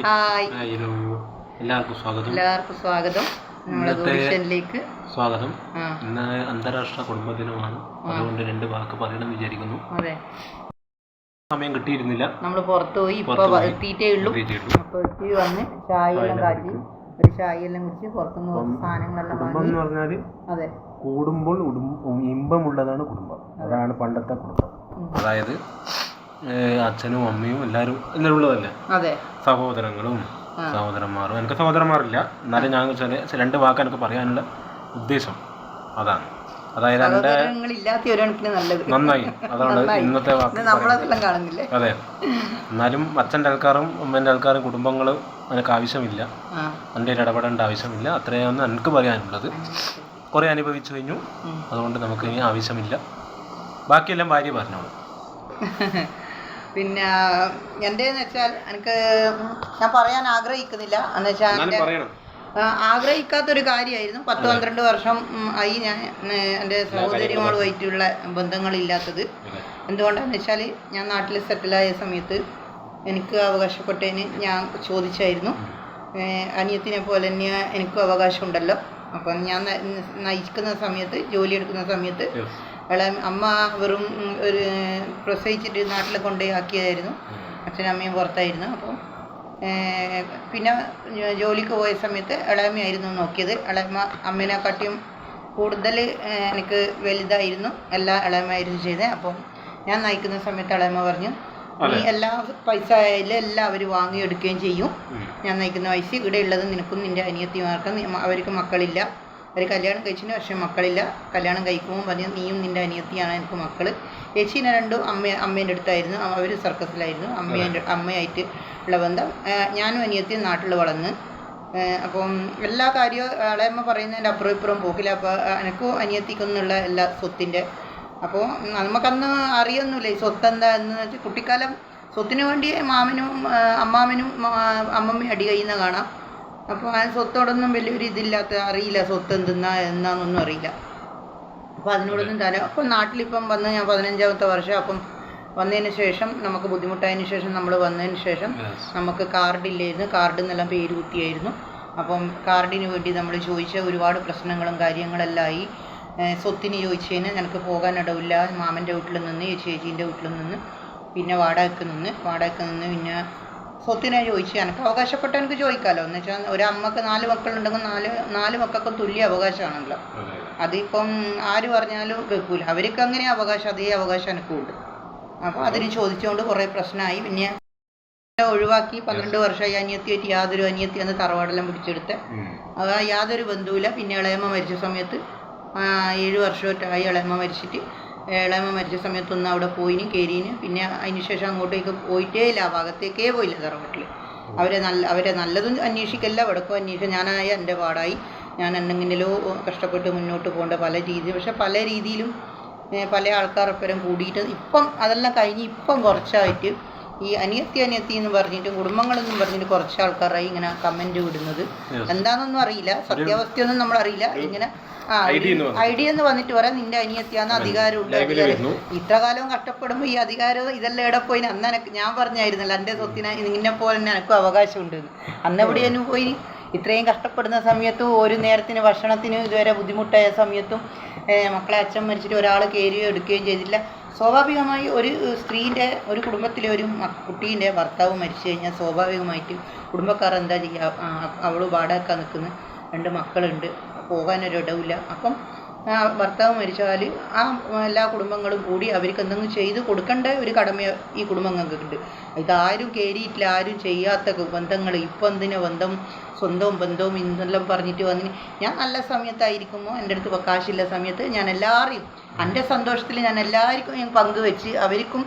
Hi, എല്ലാവർക്കും സ്വാഗതം നമ്മുടെ ഗോഡിഷനിലേക്ക് സ്വാഗതം. ഇന്ന് അന്താരാഷ്ട്ര കുടുംബദിനമാണ്. അതുകൊണ്ട് 2 വാക്ക് പറയണമെന്ന് വിചാരിക്കുന്നു. അതെ, സമയം കിട്ടിയിരുന്നില്ല. നമ്മൾ പുറത്തു പോയി ഇപ്പൊ എത്തിയിട്ടേ ഉള്ളൂ. അപ്പൊ എത്തി വന്ന് ചായയെല്ലാം കാച്ചി ഒരു ചായയെല്ലാം കുടിച്ച് പുറത്തുനിന്ന് കുറച്ച് സാധനങ്ങളെല്ലാം കുടുംബം എന്ന് പറഞ്ഞാൽ അതെ കൂടുമ്പോൾ ഇമ്പമുള്ളതാണ് കുടുംബം. അതാണ് പണ്ടത്തെ കുടുംബം. അതായത് അച്ഛനും അമ്മയും എല്ലാവരും ഉള്ളതല്ലേ. അതെ, സഹോദരങ്ങളും സഹോദരന്മാരും. എനിക്ക് സഹോദരന്മാരില്ല, എന്നാലും ഞാൻ 2 വാക്ക് എനിക്ക് പറയാനുള്ള ഉദ്ദേശം അതാണ്. അതായത് നന്നായി, അതാണ് ഇന്നത്തെ വാക്ക്. അതെ, എന്നാലും അച്ഛൻ്റെ ആൾക്കാരും അമ്മേൻ്റെ ആൾക്കാരും കുടുംബങ്ങളും എനിക്ക് ആവശ്യമില്ല, എൻ്റെ ഇടപെടേണ്ട ആവശ്യമില്ല. അത്രയൊന്നും എനിക്ക് പറയാനുള്ളത്. കുറേ അനുഭവിച്ചു കഴിഞ്ഞു, അതുകൊണ്ട് നമുക്ക് ഇനി ആവശ്യമില്ല. ബാക്കിയെല്ലാം ഭാര്യ പറഞ്ഞോളൂ. പിന്നെ എൻ്റെന്ന് വെച്ചാൽ എനിക്ക് ഞാൻ പറയാൻ ആഗ്രഹിക്കുന്നില്ല, എന്ന് വെച്ചാൽ ആഗ്രഹിക്കാത്തൊരു കാര്യമായിരുന്നു. 10-12 വർഷം ആയി ഞാൻ എൻ്റെ സഹോദരിമാരുമായിട്ടുള്ള ബന്ധങ്ങളില്ലാത്തത്. എന്തുകൊണ്ടാണെന്ന് വെച്ചാൽ ഞാൻ നാട്ടിൽ സെറ്റിലായ സമയത്ത് എനിക്ക് അവകാശപ്പെട്ടതിന് ഞാൻ ചോദിച്ചായിരുന്നു. അനിയത്തിനെ പോലെ തന്നെ എനിക്കും അവകാശമുണ്ടല്ലോ. അപ്പം ഞാൻ നയിക്കുന്ന സമയത്ത്, ജോലിയെടുക്കുന്ന സമയത്ത് അമ്മ വെറും ഒരു പ്രസവിച്ചിട്ട് നാട്ടിൽ കൊണ്ടുപോയി ആക്കിയതായിരുന്നു. അച്ഛനും അമ്മയും പുറത്തായിരുന്നു. അപ്പം പിന്നെ ജോലിക്ക് പോയ സമയത്ത് ഇളയമ്മയായിരുന്നു നോക്കിയത്. ഇളയമ്മ അമ്മേനെക്കാട്ടിയും കൂടുതൽ എനിക്ക് വലുതായിരുന്നു. എല്ലാ ഇളയമ്മയായിരുന്നു ചെയ്തത്. അപ്പം ഞാൻ നയിക്കുന്ന സമയത്ത് ഇളയമ്മ പറഞ്ഞു, നീ എല്ലാ പൈസ ആയാലും എല്ലാം അവർ വാങ്ങിയെടുക്കുകയും ചെയ്യും. ഞാൻ നയിക്കുന്ന പൈസ ഇവിടെ ഉള്ളത് നിനക്കും നിൻ്റെ അനിയത്തിമാർക്കും. അവർക്ക് മക്കളില്ല, അവർ കല്യാണം കഴിച്ചിന്, പക്ഷേ മക്കളില്ല. കല്യാണം കഴിക്കുമ്പോൾ പറഞ്ഞു, നീയും നിൻ്റെ അനിയത്തിയാണ് എനിക്ക് മക്കൾ. ചേച്ചീനെ 2 അമ്മേൻ്റെ അടുത്തായിരുന്നു. അവർ സർക്കസിലായിരുന്നു. അമ്മയായിട്ട് ഉള്ള ബന്ധം. ഞാനും അനിയത്തിയും നാട്ടിൽ വളർന്ന്. അപ്പം എല്ലാ കാര്യവും ഇളയമ്മ പറയുന്നതിൻ്റെ അപ്പുറം ഇപ്പുറം പോക്കില്ല. അപ്പോൾ എനിക്കും അനിയത്തിക്കൊന്നുള്ള എല്ലാ സ്വത്തിൻ്റെ. അപ്പോൾ നമുക്കന്ന് അറിയൊന്നുമില്ല ഈ സ്വത്ത് എന്താ എന്ന് വെച്ചാൽ. കുട്ടിക്കാലം സ്വത്തിന് വേണ്ടി മാമനും അമ്മാമനും അമ്മമ്മയും അടി കഴിയുന്ന കാണാം. അപ്പോൾ ആ സ്വത്തോടൊന്നും വലിയൊരു ഇതില്ലാത്ത, അറിയില്ല സ്വത്ത് എന്നാന്നൊന്നും അറിയില്ല. അപ്പോൾ അതിനോടൊന്നും അപ്പം നാട്ടിലിപ്പം വന്ന് ഞാൻ 15ാമത്തെ വർഷം. അപ്പം വന്നതിന് ശേഷം നമുക്ക് ബുദ്ധിമുട്ടായതിന് ശേഷം നമ്മൾ വന്നതിന് ശേഷം നമുക്ക് കാർഡില്ലായിരുന്നു. കാർഡിൽ നിന്നെല്ലാം പേര് കുത്തിയായിരുന്നു. അപ്പം കാർഡിന് വേണ്ടി നമ്മൾ ചോദിച്ച ഒരുപാട് പ്രശ്നങ്ങളും കാര്യങ്ങളെല്ലാം ആയി. സ്വത്തിന് ചോദിച്ചതിന് എനിക്ക് പോകാനിടവില്ല. മാമൻ്റെ വീട്ടിൽ നിന്ന്, ചേച്ചീൻ്റെ വീട്ടിൽ നിന്ന്, പിന്നെ വാടകയ്ക്ക് നിന്ന് പിന്നെ സ്വത്തിനെ ചോദിച്ചു. എനിക്ക് അവകാശപ്പെട്ട എനിക്ക് ചോദിക്കാമല്ലോ. എന്ന് വെച്ചാൽ ഒരമ്മക്ക് 4 മക്കളുണ്ടെങ്കിൽ 4 മക്കൾക്കും തുല്യ അവകാശമാണല്ലോ. അതിപ്പം ആര് പറഞ്ഞാലും കേൾക്കൂല. അവർക്ക് അങ്ങനെ അവകാശം, അതേ അവകാശം എനിക്കും ഉണ്ട്. അപ്പോൾ അതിന് ചോദിച്ചുകൊണ്ട് കുറേ പ്രശ്നമായി. പിന്നെ ഒഴിവാക്കി 12 വർഷമായി. അനിയത്തിയായിട്ട് യാതൊരു അനിയത്തി അന്ന് തറവാടെല്ലാം പിടിച്ചെടുത്ത് യാതൊരു ബന്ധവുമില്ല. പിന്നെ ഇളയമ്മ മരിച്ച സമയത്ത് 7 വർഷമായിട്ടായി ഇളയമ്മ മരിച്ചിട്ട്. ഇളയമ്മ മരിച്ച സമയത്തൊന്ന് അവിടെ പോയിന്, കയറിന്. പിന്നെ അതിന് ശേഷം അങ്ങോട്ടേക്ക് പോയിട്ടേ ഇല്ല, ആ ഭാഗത്തേക്കേ പോയില്ല തറവാട്ടിൽ. അവരെ നല്ലതും അന്വേഷിക്കല്ല, വടക്കും അന്വേഷിക്കുക. ഞാനായ എൻ്റെ പാടായി. ഞാൻ എന്തെങ്കിലോ കഷ്ടപ്പെട്ട് മുന്നോട്ട് പോകേണ്ട പല രീതിയിൽ. പക്ഷെ പല രീതിയിലും പല ആൾക്കാരൊപ്പരം കൂടിയിട്ട് ഇപ്പം അതെല്ലാം കഴിഞ്ഞ് ഇപ്പം കുറച്ചായിട്ട് ഈ അനിയത്തി എന്ന് പറഞ്ഞിട്ട് കുടുംബങ്ങളെന്നും പറഞ്ഞിട്ട് കുറച്ച് ആൾക്കാരായി ഇങ്ങനെ കമൻറ്റ് വിടുന്നത്. എന്താണെന്നൊന്നും അറിയില്ല, സത്യാവസ്ഥയൊന്നും നമ്മളറിയില്ല. ഇങ്ങനെ ഐഡിയ എന്ന് വന്നിട്ട് പറയാം, നിന്റെ അനിയത്തിയാന്ന് അധികാരമുണ്ട്. ഇത്ര കാലവും കഷ്ടപ്പെടുമ്പോൾ ഈ അധികാരം ഇതെല്ലാം എവിടെ പോയി. അന്ന് ഞാൻ പറഞ്ഞായിരുന്നല്ലോ എൻ്റെ സ്വത്തിന് നിന്നെ പോലെ തന്നെ എനിക്കും അവകാശമുണ്ട്. അന്ന് എവിടെയാണ് പോയി? ഇത്രയും കഷ്ടപ്പെടുന്ന സമയത്തും ഒരു നേരത്തിന് ഭക്ഷണത്തിന് ഇതുവരെ ബുദ്ധിമുട്ടായ സമയത്തും മക്കളെ അച്ഛൻ മരിച്ചിട്ട് ഒരാൾ കയറുകയോ എടുക്കുകയും ചെയ്തില്ല. സ്വാഭാവികമായി ഒരു സ്ത്രീൻ്റെ, ഒരു കുടുംബത്തിലെ ഒരു കുട്ടീൻ്റെ ഭർത്താവ് മരിച്ചു കഴിഞ്ഞാൽ സ്വാഭാവികമായിട്ട് കുടുംബക്കാർ എന്താ ചെയ്യുക? അവൾ വാടകയ്ക്കാൻ നിൽക്കുന്ന 2 മക്കളുണ്ട്, പോകാനൊരിടവില്ല. അപ്പം ഭർത്താവ് മരിച്ചാൽ ആ എല്ലാ കുടുംബങ്ങളും കൂടി അവർക്ക് എന്തെങ്കിലും ചെയ്ത് കൊടുക്കേണ്ട ഒരു കടമ ഈ കുടുംബങ്ങൾക്കുണ്ട്. ഇതാരും കയറിയിട്ടില്ല, ആരും ചെയ്യാത്ത ബന്ധങ്ങൾ. ഇപ്പം എന്തിനാ ബന്ധം, സ്വന്തവും ബന്ധവും ഇന്നെല്ലാം പറഞ്ഞിട്ട് വന്നിന്. ഞാൻ നല്ല സമയത്തായിരിക്കുമ്പോൾ, എൻ്റെ അടുത്ത് കാശില്ല സമയത്ത് ഞാൻ എല്ലാവരെയും എൻ്റെ സന്തോഷത്തിൽ ഞാൻ എല്ലാവർക്കും ഞാൻ പങ്കുവെച്ച് അവർക്കും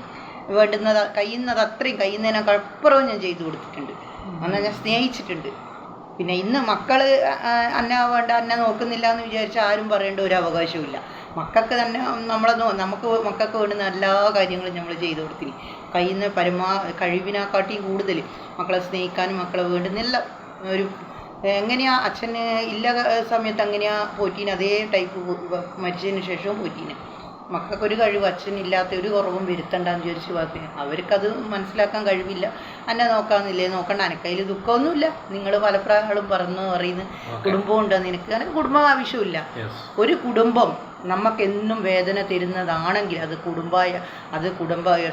വേണ്ടുന്നത് കഴിയുന്നത് അത്രയും കഴിയുന്നതിനേക്കാളപ്പുറവും ഞാൻ ചെയ്തു കൊടുത്തിട്ടുണ്ട്. എന്നാൽ ഞാൻ സ്നേഹിച്ചിട്ടുണ്ട്. പിന്നെ ഇന്ന് മക്കൾ അന്നെ നോക്കുന്നില്ല എന്ന് വിചാരിച്ചാൽ ആരും പറയേണ്ട ഒരു അവകാശവും മക്കൾക്ക് തന്നെ നമുക്ക് മക്കൾക്ക് വേണ്ടുന്ന എല്ലാ കാര്യങ്ങളും നമ്മൾ ചെയ്തു കൊടുത്തിന്. കഴിയുന്ന കഴിവിനെക്കാട്ടിയും കൂടുതൽ മക്കളെ സ്നേഹിക്കാനും മക്കളെ വേണ്ടുന്നില്ല. ഒരു എങ്ങനെയാ അച്ഛന് ഇല്ല സമയത്ത് എങ്ങനെയാ പോറ്റീന്, അതേ ടൈപ്പ് മരിച്ചതിന് ശേഷവും പോറ്റീന്. മക്കൾക്കൊരു കഴിവ് അച്ഛനില്ലാത്ത ഒരു കുറവും വരുത്തണ്ടെന്ന് വിചാരിച്ച് പറഞ്ഞു. അവർക്കത് മനസ്സിലാക്കാൻ കഴിവില്ല. എന്നെ നോക്കാന്നില്ലേ, നോക്കണ്ട, എനിക്കതിൽ ദുഃഖമൊന്നുമില്ല. നിങ്ങൾ പല പ്രായങ്ങളും പറയുന്നു കുടുംബം ഉണ്ടോ നിനക്ക്, എനിക്ക് കുടുംബം ആവശ്യമില്ല. ഒരു കുടുംബം നമുക്കെന്നും വേദന തരുന്നതാണെങ്കിൽ അത് കുടുംബ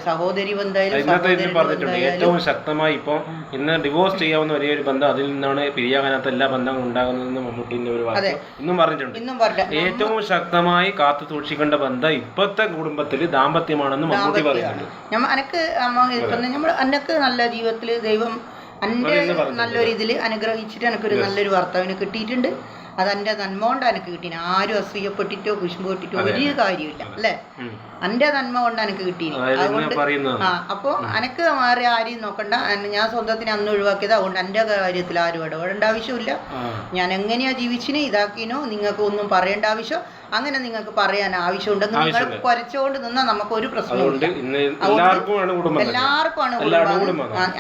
സഹോദരി ബന്ധമായാലും ഏറ്റവും ശക്തമായി ഇപ്പൊ ഇന്ന് ഡിവോഴ്സ് ചെയ്യാവുന്ന ഒരേ ഒരു ബന്ധം, അതിൽ നിന്നാണ് പിരിയാകാനാത്ത എല്ലാ ബന്ധങ്ങളും ഉണ്ടാകുന്നതെന്ന് മമ്മൂട്ടിന്റെ ഒരു വാക്ക് ഇന്നും പറഞ്ഞിട്ടുണ്ട്. ഏറ്റവും ശക്തമായി കാത്തു സൂക്ഷിക്കേണ്ട ബന്ധം ഇപ്പോഴത്തെ കുടുംബത്തിൽ ദാമ്പത്യമാണെന്ന് മമ്മൂട്ടി പറയുന്നുണ്ട്. എനിക്ക് നല്ല ജീവിതത്തിൽ ദൈവം എൻ്റെ നല്ലൊരു ഇതിൽ അനുഗ്രഹിച്ചിട്ട് എനിക്കൊരു നല്ലൊരു ഭർത്താവിനെ കിട്ടിയിട്ടുണ്ട്. അതെൻ്റെ നന്മ കൊണ്ടാണ് എനിക്ക് കിട്ടീന്. ആരും അസൂയപ്പെട്ടിട്ടോ കുശുമ്പ് പെട്ടിട്ടോ ഒരു കാര്യമില്ല അല്ലേ, എൻ്റെ നന്മ കൊണ്ടാണ് എനിക്ക് കിട്ടീന്. അതുകൊണ്ട് അപ്പോൾ എനിക്ക് മാറി ആരെയും നോക്കണ്ട. ഞാൻ സ്വന്തത്തിന് അന്ന് ഒഴിവാക്കിയത്. അതുകൊണ്ട് എൻ്റെ കാര്യത്തിൽ ആരും ഇടപെടേണ്ട ആവശ്യമില്ല. ഞാൻ എങ്ങനെയാ ജീവിച്ചിന് ഇതാക്കിനോ നിങ്ങൾക്ക് ഒന്നും പറയേണ്ട ആവശ്യം, അങ്ങനെ നിങ്ങൾക്ക് പറയാൻ ആവശ്യമുണ്ടെങ്കിൽ നിങ്ങൾ കുരച്ചുകൊണ്ട് നിന്നാൽ നമുക്ക് ഒരു പ്രശ്നമില്ല. എല്ലാവർക്കും ആണ്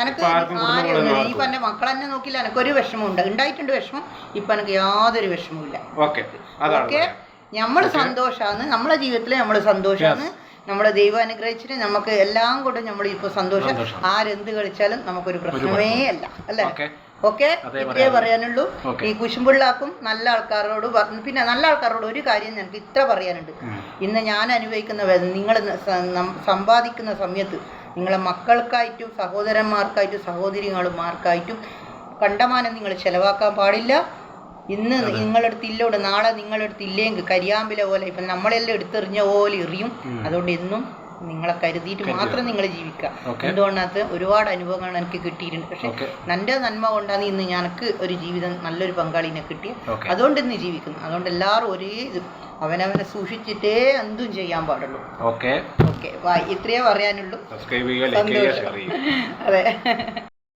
എനിക്ക് ആരും ഇപ്പൊ എൻ്റെ മക്കളെന്നെ നോക്കില്ല, എനിക്കൊരു വിഷമമുണ്ട്, ഉണ്ടായിട്ടുണ്ട് വിഷമം. ഇപ്പൊ എനിക്ക് യാതൊരു വിഷമമില്ല. ഓക്കെ, നമ്മൾ സന്തോഷമാണ്, നമ്മളെ ജീവിതത്തിൽ നമ്മൾ സന്തോഷമാണ്. നമ്മുടെ ദൈവം അനുഗ്രഹിച്ചിട്ട് നമുക്ക് എല്ലാം കൊണ്ടും നമ്മൾ ഇപ്പൊ സന്തോഷം. ആരെന്ത് കളിച്ചാലും നമുക്കൊരു പ്രശ്നമേ അല്ല അല്ലേ. ഓക്കെ, ഇത്രേ പറയാനുള്ളൂ. ഈ കുശുമ്പുള്ളാക്കും നല്ല ആൾക്കാരോട് പിന്നെ നല്ല ആൾക്കാരോട് ഒരു കാര്യം ഞങ്ങൾക്ക് ഇത്ര പറയാനുണ്ട്. ഇന്ന് ഞാൻ അനുഭവിക്കുന്ന വേദന നിങ്ങൾ സമ്പാദിക്കുന്ന സമയത്ത് നിങ്ങളെ മക്കൾക്കായിട്ടും സഹോദരന്മാർക്കായിട്ടും സഹോദരിമാർക്കായിട്ടും കണ്ടമാനം നിങ്ങൾ ചെലവാക്കാൻ പാടില്ല. ഇന്ന് നിങ്ങളടുത്ത് ഇല്ലോട് നാളെ നിങ്ങളടുത്ത് ഇല്ലെങ്കിൽ കരിയാമ്പില പോലെ ഇപ്പം നമ്മളെല്ലാം എടുത്തെറിഞ്ഞ പോലെ എറിയും. അതുകൊണ്ട് എന്നും നിങ്ങളെ കരുതിയിട്ട് മാത്രം നിങ്ങൾ ജീവിക്കുക. എന്തുകൊണ്ടത് ഒരുപാട് അനുഭവങ്ങൾ എനിക്ക് കിട്ടിയിട്ടുണ്ട്. പക്ഷെ എൻ്റെ നന്മ കൊണ്ടാണ് ഇന്ന് ഞങ്ങൾക്ക് ഒരു ജീവിതം നല്ലൊരു പങ്കാളിനെ കിട്ടി. അതുകൊണ്ട് ഇന്ന് ജീവിക്കുന്നു. അതുകൊണ്ട് എല്ലാവരും ഒരേ ഇത് അവനവനെ സൂക്ഷിച്ചിട്ടേ എന്തും ചെയ്യാൻ പാടുള്ളൂ. ഓക്കെ, ഇത്രയേ പറയാനുള്ളൂ. സന്തോഷം. അതെ.